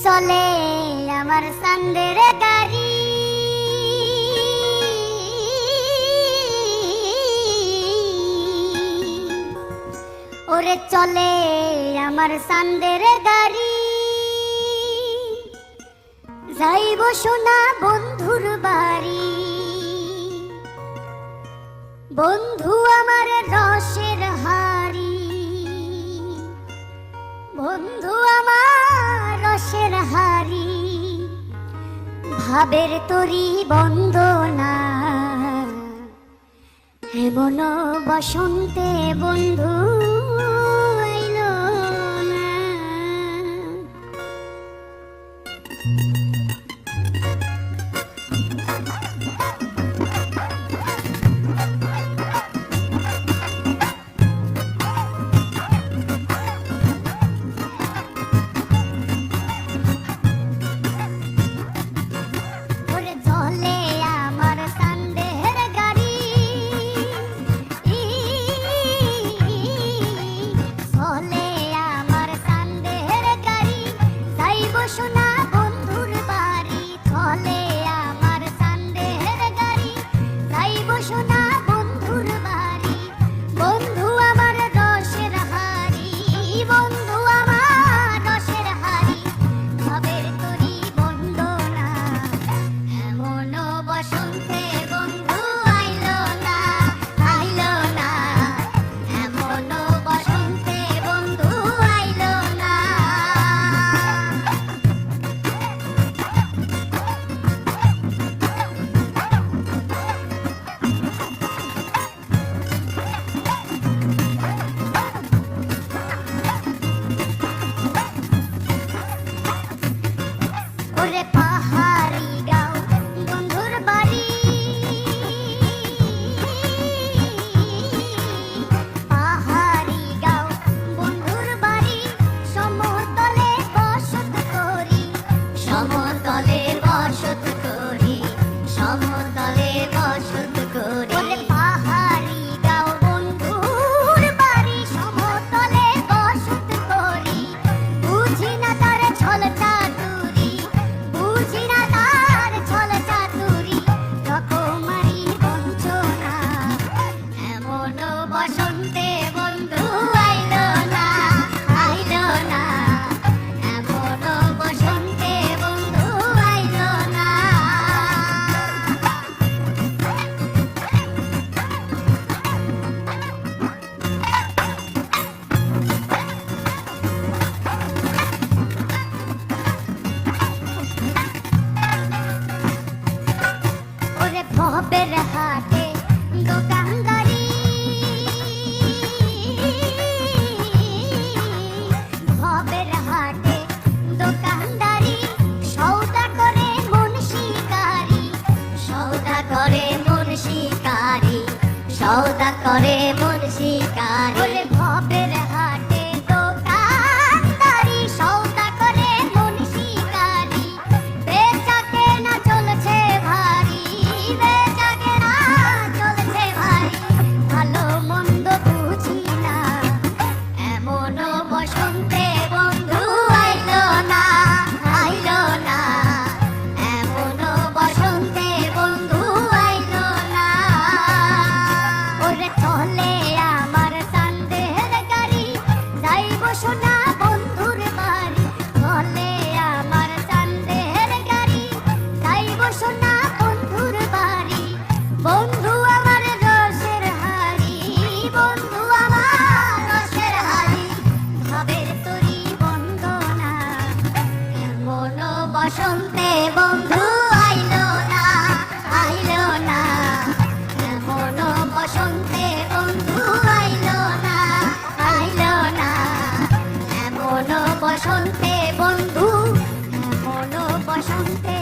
চলে আমার সান্দের গাড়ি, ওরে চলে আমার সান্দের গাড়ি, যাইব সোনা বন্ধুর বাড়ি। বন্ধু আমার রসের হাড়ি, বন্ধু আমার রসের হাড়ি, ভাবের তরি বন্দনা, এমন বসন্তে বন্ধু আইলো না। ভবের হাটে দোকানদারি, ভবের হাটে দোকানদারি, সৌদা করে মন শিকারি, সৌদা করে মন শিকারি, সৌদা করে মন শিকারি। ভবের হাটে দোকানদারি, সৌদা করে মন শিকারি, বেচা কেনা চলছে ভারী, বেচা কেনা চলছে ভারী, ভালো মন্দ বুঝি না, এমন বসন্তে বন্ধু আইলো না, আইলো না, এমন বসন্তে বন্ধু আইলো না। ওরে চলে আমার সান্দের গাড়ি, যাইব সোনা বন্ধুর বাড়ি, চলে আমার সান্দের গাড়ি, যাইব সোনা বন্ধুর বাড়ি। বন্ধু আমার রসের হাড়ি, বন্ধু আমার রসের হাড়ি, ভাবের তরি বন্দনা, এমন বসন্তে বন্ধু আইলো না, আইলো না, এমন বসন্তে বন্ধু আইলো না, আইলো না, এমন বসন্তে বন্ধু, এমন বসন্তে